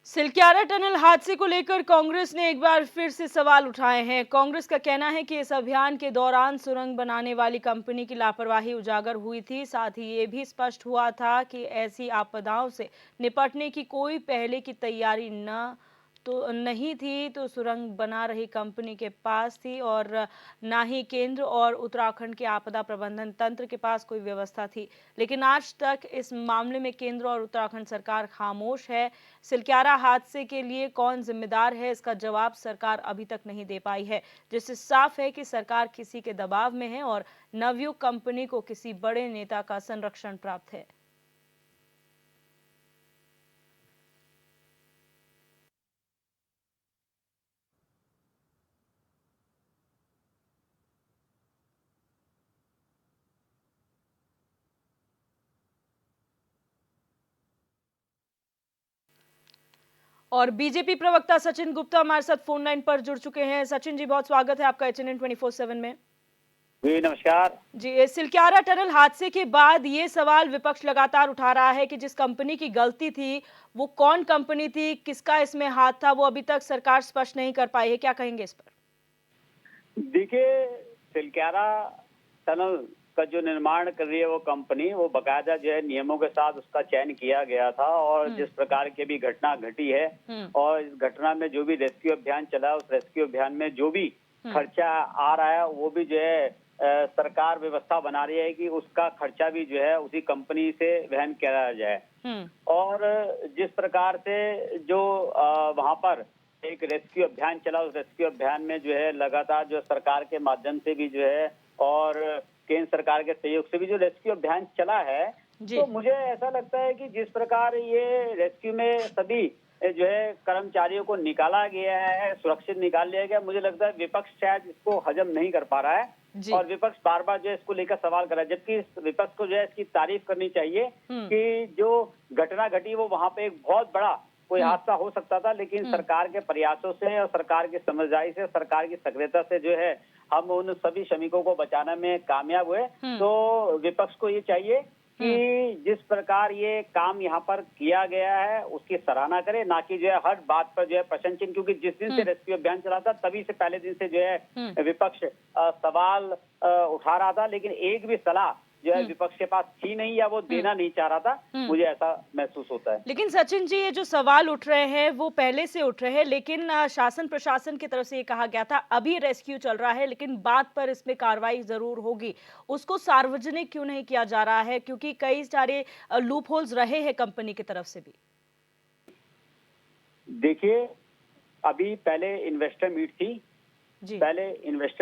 Silkyara tunnel हादसे को लेकर कांग्रेस ने एक बार फिर से सवाल उठाए हैं। कांग्रेस का कहना है कि इस अभियान के दौरान सुरंग बनाने वाली कंपनी की लापरवाही उजागर हुई थी। साथ ही ये भी स्पष्ट हुआ था कि ऐसी आपदाओं से निपटने की कोई पहले की तैयारी नहीं थी, तो सुरंग बना रही कंपनी के पास थी और ना ही केंद्र और उत्तराखंड के आपदा प्रबंधन तंत्र के पास कोई व्यवस्था थी। लेकिन आज तक इस मामले में केंद्र और उत्तराखंड सरकार खामोश है। सिलक्यारा हादसे के लिए कौन जिम्मेदार है, इसका जवाब सरकार अभी तक नहीं दे पाई है, जिससे साफ है कि सरकार किसी के दबाव में है और नवयुग कंपनी को किसी बड़े नेता का संरक्षण प्राप्त है। और बीजेपी प्रवक्ता सचिन गुप्ता हमारे साथ फोन लाइन पर जुड़ चुके हैं। सचिन जी, बहुत स्वागत है आपका HNN 24/7 में। जी नमस्कार जी, सिलक्यारा टनल हादसे के बाद ये सवाल विपक्ष लगातार उठा रहा है कि जिस कंपनी की गलती थी वो कौन कंपनी थी, किसका इसमें हाथ था, वो अभी तक सरकार स्पष्ट नहीं कर पाई है। क्या कहेंगे इस पर? देखिए, सिलक्यारा टनल का जो निर्माण कर रही है वो कंपनी, वो बकायदा जो है नियमों के साथ उसका चयन किया गया था और जिस प्रकार की भी घटना घटी है और इस घटना में जो भी रेस्क्यू अभियान चला, उस रेस्क्यू अभियान में जो भी खर्चा आ रहा है वो भी जो है सरकार व्यवस्था बना रही है कि उसका खर्चा भी जो है उसी कंपनी से वहन किया जाए। और जिस प्रकार से जो वहां पर एक रेस्क्यू अभियान चला, उस रेस्क्यू अभियान में जो है लगातार जो सरकार के माध्यम से भी जो है और केंद्र सरकार के सहयोग से भी जो रेस्क्यू अभियान चला है, तो मुझे ऐसा लगता है कि जिस प्रकार ये रेस्क्यू में सभी जो है कर्मचारियों को निकाला गया है, सुरक्षित निकाल लिया गया, मुझे लगता है विपक्ष शायद इसको हजम नहीं कर पा रहा है और विपक्ष बार बार जो है इसको लेकर सवाल कर रहा है, जबकि इस विपक्ष को जो है इसकी तारीफ करनी चाहिए कि जो घटना घटी वो वहां पे एक बहुत बड़ा कोई हादसा हो सकता था, लेकिन सरकार के प्रयासों से और सरकार की समझदारी से, सरकार की सक्रियता से जो है हम उन सभी श्रमिकों को बचाने में कामयाब हुए। तो विपक्ष को ये चाहिए कि जिस प्रकार ये काम यहाँ पर किया गया है उसकी सराहना करे, ना कि जो है हर बात पर जो है प्रश्न चिन्ह, क्योंकि जिस दिन से रेस्क्यू अभियान चला था तभी से पहले दिन से जो है विपक्ष सवाल उठा रहा था, लेकिन एक भी सलाह जो है विपक्ष के पास थी नहीं या वो देना नहीं चाह रहा था, मुझे ऐसा महसूस होता है। लेकिन सचिन जी, ये जो सवाल उठ रहे हैं वो पहले से उठ रहे हैं, लेकिन शासन प्रशासन की तरफ से ये कहा गया था अभी रेस्क्यू चल रहा है लेकिन बाद पर इसमें कार्रवाई जरूर होगी। उसको सार्वजनिक क्यों नहीं किया जा रहा है, क्योंकि कई सारे लूप होल्स रहे हैं कंपनी की तरफ से भी। देखिए, अभी पहले इन्वेस्टर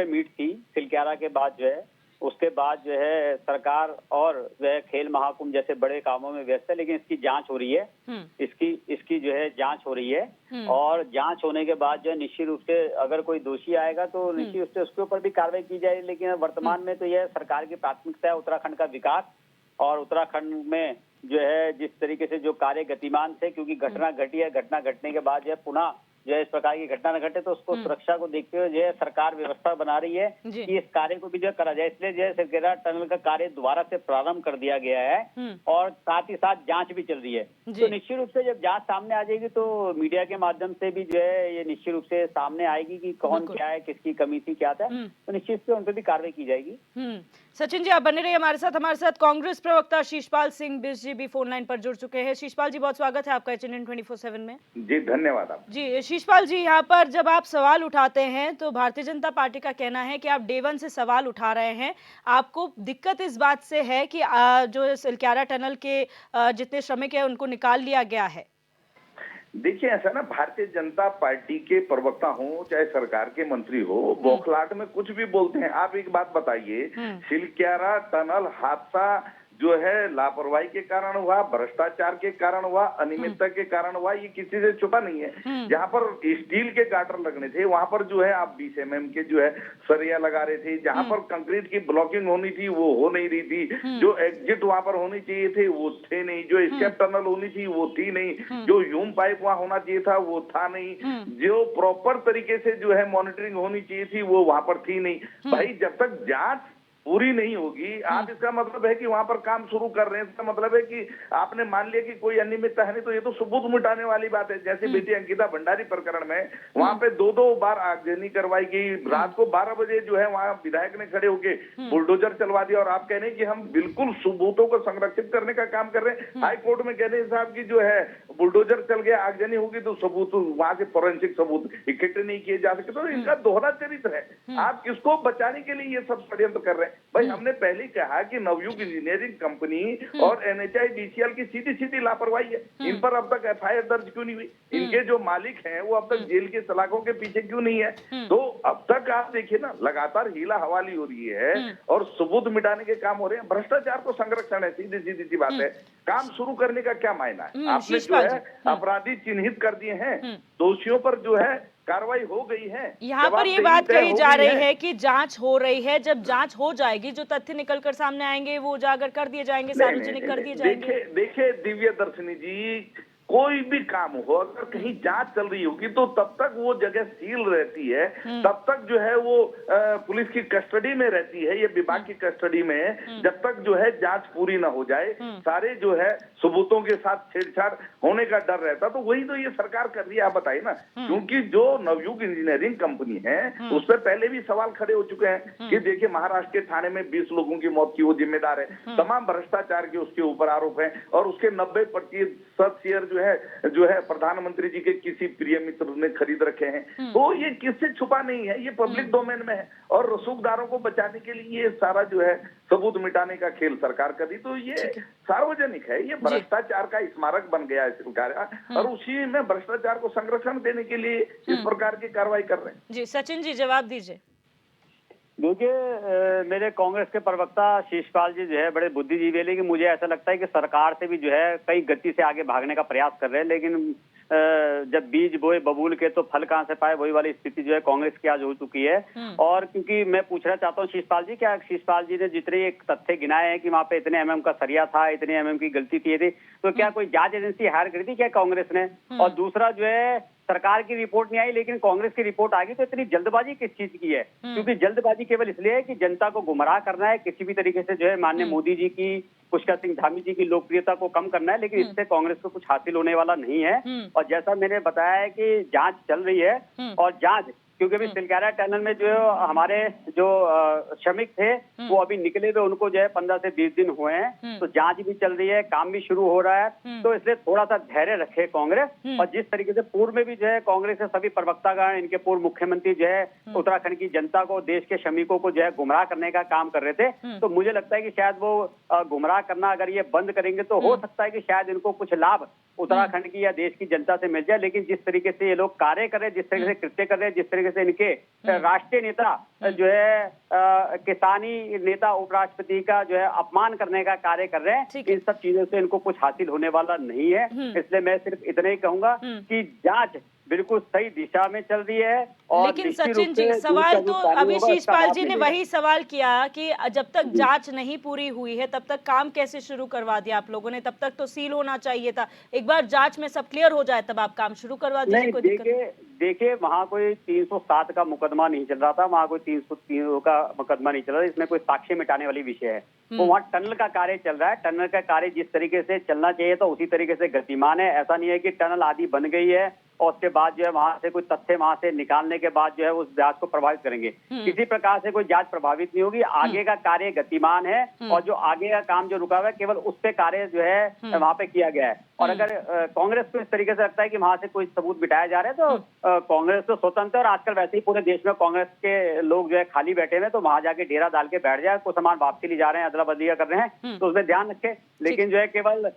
मीट थी, सिलक्यारा के बाद जो है, उसके बाद जो है सरकार और जो है खेल महाकुंभ जैसे बड़े कामों में व्यस्त है, लेकिन इसकी जांच हो रही है, इसकी जो है जांच हो रही है और जांच होने के बाद जो है निश्चित रूप से अगर कोई दोषी आएगा तो निश्चित रूप से उसके ऊपर भी कार्रवाई की जाएगी। लेकिन वर्तमान में तो यह सरकार की प्राथमिकता है उत्तराखंड का विकास और उत्तराखंड में जो है जिस तरीके से जो कार्य गतिमान थे, क्योंकि घटना घटी है, घटना घटने के बाद जो है पुनः जो है इस प्रकार की घटना न घटे, तो उसको सुरक्षा को देखते हुए जो है सरकार व्यवस्था बना रही है कि इस कार्य को भी जो करा जाए। इसलिए जो है सिलक्यारा टनल का कार्य दोबारा से प्रारंभ कर दिया गया है और साथ ही साथ जांच भी चल रही है। तो निश्चित रूप से जब जांच सामने आ जाएगी तो मीडिया के माध्यम से भी जो है ये निश्चित रूप से सामने आएगी कि कौन क्या है, किसकी कमी थी, क्या था, तो निश्चित से उन पर भी कार्रवाई की जाएगी। सचिन जी, आप बने रहिए हमारे साथ कांग्रेस प्रवक्ता शीशपाल सिंह बिष्ट जी भी फोन लाइन पर जुड़ चुके हैं। शीशपाल जी, बहुत स्वागत है आपका HNN 24/7 में। जी धन्यवाद आप। जी शीशपाल जी, यहाँ पर जब आप सवाल उठाते हैं तो भारतीय जनता पार्टी का कहना है कि आप डे वन से सवाल उठा रहे हैं। आपको दिक्कत इस बात से है कि जो सिलक्यारा टनल के जितने श्रमिक हैं उनको निकाल लिया गया है। देखिए, ऐसा ना, भारतीय जनता पार्टी के प्रवक्ता हो चाहे सरकार के मंत्री हो, बौखलाहट में कुछ भी बोलते हैं। आप एक बात बताइए, सिलक्यारा टनल हादसा जो है लापरवाही के कारण हुआ, भ्रष्टाचार के कारण हुआ, अनियमितता के कारण हुआ, ये किसी से छुपा नहीं है। जहां पर स्टील के गाटर लगने थे वहां पर जो है आप 20 mm के जो है सरिया लगा रहे थे, जहां पर कंक्रीट की ब्लॉकिंग होनी थी वो हो नहीं रही थी, जो एग्जिट वहां पर होनी चाहिए थे वो थे नहीं, जो स्केप टनल होनी थी वो थी नहीं, जो ह्यूम पाइप वहां होना चाहिए था वो था नहीं, जो प्रॉपर तरीके से जो है मॉनिटरिंग होनी चाहिए थी वो वहां पर थी नहीं। भाई, जब तक जांच पूरी नहीं होगी। आप इसका मतलब है कि वहां पर काम शुरू कर रहे हैं, इसका मतलब है कि आपने मान लिया कि कोई अनियमितता है नहीं, तो ये तो सबूत मिटाने वाली बात है। जैसे बेटी अंकिता भंडारी प्रकरण में वहां पे 2-2 बार आगजनी करवाई गई, रात को 12 बजे जो है वहां विधायक ने खड़े होके बुलडोजर चलवा दिया, और आप कह रहे हैं कि हम बिल्कुल सबूतों को संरक्षित करने का काम कर रहे हैं। हाई कोर्ट में कह रहे हैं साहब की जो है बुलडोजर चल गया, आगजनी होगी तो सबूत वहां से फोरेंसिक सबूत इकट्ठे नहीं किए जा सकते। तो इनका दोहरा चरित्र है। आप किसको बचाने के लिए ये सब षड्यंत्र कर रहे हैं? भाई हमने पहले कहा कि नवयुग इंजीनियरिंग कंपनी और NHIDCL की सीधी सीधी लापरवाही है। इन पर अब तक FIR दर्ज क्यों नहीं हुई? इनके जो मालिक हैं वो अब तक जेल के सलाखों के पीछे क्यों नहीं है? तो अब तक आप देखिए ना, लगातार हीला हवाली हो रही है और सबूत मिटाने के काम हो रहे हैं। भ्रष्टाचार को संरक्षण है, सीधी सीधी सी बात है। काम शुरू करने का क्या मायना है? आपने जो है अपराधी चिन्हित कर दिए हैं, दोषियों पर जो है कार्रवाई हो गई है। यहाँ पर ये बात कही जा रही है कि जांच हो रही है, जब जांच हो जाएगी जो तथ्य निकलकर सामने आएंगे वो उजागर कर दिए जाएंगे, सार्वजनिक कर दिए जाएंगे। देखिए दिव्य दर्शनी जी, कोई भी काम हो, अगर कहीं जांच चल रही होगी तो तब तक वो जगह सील रहती है, तब तक जो है वो पुलिस की कस्टडी में रहती है, ये विभाग की कस्टडी में, जब तक जो है जांच पूरी ना हो जाए, सारे जो है सबूतों के साथ छेड़छाड़ होने का डर रहता। तो वही तो ये सरकार कर रही है, आप बताइए ना। क्योंकि जो नवयुग इंजीनियरिंग कंपनी है उस पर पहले भी सवाल खड़े हो चुके हैं कि देखिए महाराष्ट्र के थाने में 20 लोगों की मौत की वो जिम्मेदार है, तमाम भ्रष्टाचार के उसके ऊपर आरोप है, और उसके 90% शेयर जो है प्रधानमंत्री जी के किसी प्रिय मित्र ने खरीद रखे हैं। तो ये किससे छुपा नहीं है, ये पब्लिक डोमेन में है। और रसूखदारों को बचाने के लिए ये सारा जो है सबूत मिटाने का खेल सरकार कर रही, तो ये सार्वजनिक है, ये भ्रष्टाचार का स्मारक बन गया है सरकार, और उसी में भ्रष्टाचार को संरक्षण देने के लिए इस प्रकार की कार्रवाई कर रहे हैं। जी सचिन जी जवाब दीजिए। देखिए, मेरे कांग्रेस के प्रवक्ता शिषपाल जी जो है बड़े बुद्धिजीवी है, लेकिन मुझे ऐसा लगता है कि सरकार से भी जो है कई गति से आगे भागने का प्रयास कर रहे हैं, लेकिन जब बीज बोए बबूल के तो फल कहां से पाए, वही वाली स्थिति जो है कांग्रेस की आज हो चुकी है। और क्योंकि मैं पूछना चाहता हूं शिषपाल जी, क्या शिषपाल जी ने जितने एक तथ्य गिनाए हैं कि वहां पे इतने MM का सरिया था, इतने MM की गलती थी, तो क्या कोई जांच एजेंसी हायर करी थी क्या कांग्रेस ने? और दूसरा जो है, सरकार की रिपोर्ट नहीं आई लेकिन कांग्रेस की रिपोर्ट आ गई, तो इतनी जल्दबाजी किस चीज की है? क्योंकि जल्दबाजी केवल इसलिए है कि जनता को गुमराह करना है, किसी भी तरीके से जो है माननीय मोदी जी की, पुष्कर सिंह धामी जी की लोकप्रियता को कम करना है, लेकिन इससे कांग्रेस को कुछ हासिल होने वाला नहीं है। और जैसा मैंने बताया है कि जांच चल रही है, और जांच क्योंकि अभी सिलक्यारा टनल में जो हमारे जो श्रमिक थे वो अभी निकले हुए, उनको जो है 15 से 20 दिन हुए हैं, तो जांच भी चल रही है, काम भी शुरू हो रहा है, तो इसलिए थोड़ा सा धैर्य रखे कांग्रेस। और जिस तरीके से पूर्व में भी जो है कांग्रेस के सभी प्रवक्तागण, इनके पूर्व मुख्यमंत्री जो है उत्तराखंड की जनता को, देश के श्रमिकों को जो है गुमराह करने का काम कर रहे थे, तो मुझे लगता है कि शायद वो गुमराह करना अगर ये बंद करेंगे तो हो सकता है कि शायद इनको कुछ लाभ उत्तराखंड की या देश की जनता से मिल जाए। लेकिन जिस तरीके से ये लोग कार्य कर रहे हैं, जिस तरीके से कृत्य कर रहे हैं, जिस तरीके से इनके राष्ट्रीय नेता जो है किसानी नेता उपराष्ट्रपति का जो है अपमान करने का कार्य कर रहे हैं, इन सब चीजों से इनको कुछ हासिल होने वाला नहीं है। इसलिए मैं सिर्फ इतना ही कहूंगा कि जांच बिल्कुल सही दिशा में चल रही है। और लेकिन सचिन जी सवाल तो अभी शिषपाल जी ने वही सवाल किया कि जब तक जांच नहीं पूरी हुई है तब तक काम कैसे शुरू करवा दिया आप लोगों ने? तब तक तो सील होना चाहिए था, एक बार जांच में सब क्लियर हो जाए तब आप काम शुरू करवा दीजिए। कोई दिक्कत नहीं। देखिए वहाँ कोई 307 का मुकदमा नहीं चल रहा था, वहाँ कोई 303 का मुकदमा नहीं चल रहा था, इसमें कोई साक्ष्य मिटाने वाली विषय है। तो वहाँ टनल का कार्य चल रहा है, टनल का कार्य जिस तरीके से चलना चाहिए तो उसी तरीके से गतिमान है। ऐसा नहीं है कि टनल आदि बन गई है और उसके बाद जो है वहां से कोई तथ्य वहां से निकालने के बाद जो है उस जांच को प्रभावित करेंगे। किसी प्रकार से कोई जांच प्रभावित नहीं होगी, आगे का कार्य गतिमान है, और जो आगे का काम जो रुका हुआ है केवल उस पे कार्य जो है वहां पे किया गया है। और अगर कांग्रेस को इस तरीके से लगता है कि वहां से कोई सबूत मिटाया जा रहा है तो कांग्रेस तो स्वतंत्र है, और आजकल वैसे ही पूरे देश में कांग्रेस के लोग जो है खाली बैठे हुए, तो वहां जाके डेरा डाल के बैठ जाए, कुछ सामान वापसी ले जा रहे हैं, अदला बदलिया कर रहे हैं, तो उसमें ध्यान रखे। लेकिन जो है केवल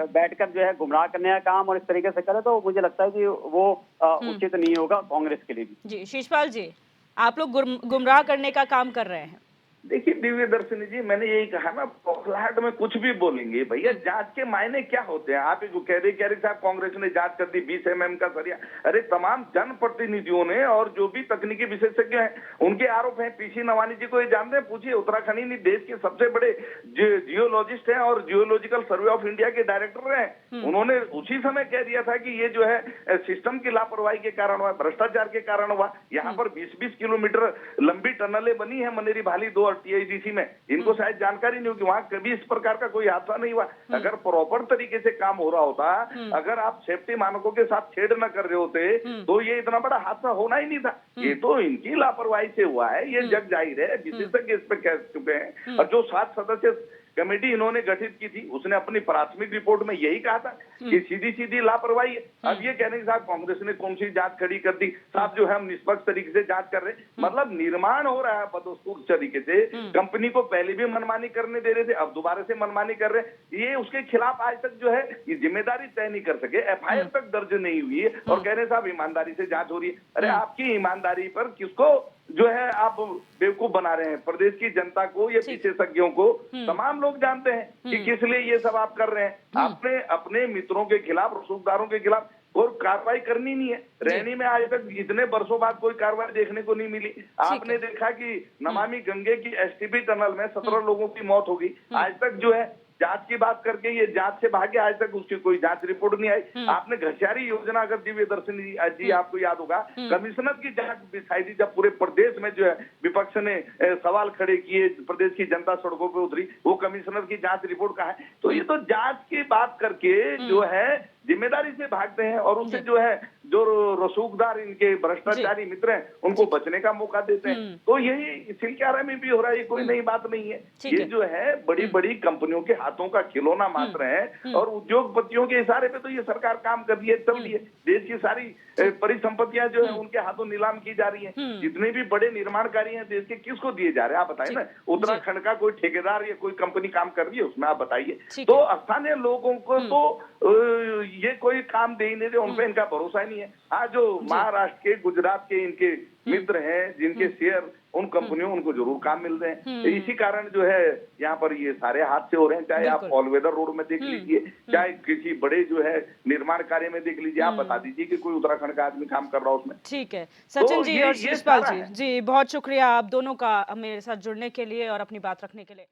बैठकर जो है गुमराह करने का काम और इस तरीके से करे तो मुझे लगता है कि वो उचित नहीं होगा कांग्रेस के लिए भी। जी शिषपाल जी, आप लोग गुमराह करने का काम कर रहे हैं। देखिए दिव्य दर्शनी जी, मैंने यही कहा ना, बौखलाहट में कुछ भी बोलेंगे। भैया जांच के मायने क्या होते हैं? आप कह रहे साहब कांग्रेस ने जांच कर दी 20 mm का सरिया। अरे तमाम जनप्रतिनिधियों ने और जो भी तकनीकी विशेषज्ञ हैं उनके आरोप हैं। PC नवानी जी को ये जानते हैं? पूछिए, उत्तराखंड ही देश के सबसे बड़े जियोलॉजिस्ट हैं और जियोलॉजिकल सर्वे ऑफ इंडिया के डायरेक्टर हैं। उन्होंने उसी समय कह दिया था कि ये जो है सिस्टम की लापरवाही के कारण हुआ, भ्रष्टाचार के कारण हुआ। यहाँ पर 20-20 किलोमीटर लंबी टनलें बनी है, मनेरी भाली 2 टीआईडीसी में, इनको शायद जानकारी नहीं होगी, वहां कभी इस प्रकार का कोई हादसा नहीं हुआ। अगर प्रॉपर तरीके से काम हो रहा होता, अगर आप सेफ्टी मानकों के साथ छेड़ न कर रहे होते तो ये इतना बड़ा हादसा होना ही नहीं था। ये तो इनकी लापरवाही से हुआ है, ये जग जाहिर है, विशेषज्ञ इस पे कह चुके हैं। और जो 7 सदस्य कमेटी इन्होंने गठित की थी, उसने अपनी प्राथमिक रिपोर्ट में यही कहा था कि सीधी सीधी लापरवाही है। अब ये कहने के साथ कांग्रेस ने कौन सी जांच खड़ी कर दी, साहब जो है हम निष्पक्ष तरीके से जांच कर रहे हैं। मतलब निर्माण हो रहा है बदस्तूर तरीके से, कंपनी को पहले भी मनमानी करने दे रहे थे, अब दोबारा से मनमानी कर रहे हैं। ये उसके खिलाफ आज तक जो है ये जिम्मेदारी तय नहीं कर सके, एफआईआर तक दर्ज नहीं हुई है और कह रहे साहब ईमानदारी से जांच हो रही है। अरे आपकी ईमानदारी पर किसको जो है आप बेवकूफ बना रहे हैं? प्रदेश की जनता को, ये विशेषज्ञों को, तमाम लोग जानते हैं कि किस लिए ये सब आप कर रहे हैं। आपने अपने मित्रों के खिलाफ, रसूखदारों के खिलाफ और कार्रवाई करनी नहीं है। रैनी में आज तक इतने वर्षों बाद कोई कार्रवाई देखने को नहीं मिली। आपने देखा कि नमामि गंगे की एसटीपी टनल में 17 लोगों की मौत होगी, आज तक जो है जांच की बात करके ये जांच से भागे, आज तक उसकी कोई जांच रिपोर्ट नहीं आई। आपने घसियारी योजना, अगर दिव्य दर्शनी जी आपको याद होगा, कमिश्नर की जांच बिछाई थी जब पूरे प्रदेश में जो है विपक्ष ने सवाल खड़े किए, प्रदेश की जनता सड़कों पे उतरी, वो कमिश्नर की जांच रिपोर्ट कहाँ है? तो ये तो जांच की बात करके जो है जिम्मेदारी से भागते हैं और उनसे जो है जो रसूखदार इनके भ्रष्टाचारी मित्र हैं उनको बचने का मौका देते हैं। तो यही सिलक्यारा में भी हो रहा है, ये कोई नई बात नहीं है। ये जो है बड़ी बड़ी कंपनियों के हाथों का खिलौना मात्र है और उद्योगपतियों के इशारे पे तो ये सरकार काम कर रही है, चल रही है। देश की सारी परिसंपत्तियां जो है उनके हाथों नीलाम की जा रही है। जितने भी बड़े निर्माण कार्य हैं देश के, किसको दिए जा रहे हैं आप बताइए ना? उत्तराखंड का कोई ठेकेदार या कोई कंपनी काम कर रही है उसमें, आप बताइए। तो स्थानीय लोगों को तो ये कोई काम दे ही नहीं रहे, उनपे इनका भरोसा ही नहीं है। आज जो महाराष्ट्र के, गुजरात के इनके मित्र हैं जिनके शेयर उन कंपनियों, उनको जरूर काम मिल रहे हैं। इसी कारण जो है यहाँ पर ये सारे हादसे हो रहे हैं। चाहे आप ऑल वेदर रोड में देख लीजिए, चाहे किसी बड़े जो है निर्माण कार्य में देख लीजिए, आप बता दीजिए कि कोई उत्तराखंड का आदमी काम कर रहा है उसमें। ठीक है सचिन जी और शिषपाल जी, बहुत शुक्रिया आप दोनों का मेरे साथ जुड़ने के लिए और अपनी बात रखने के लिए।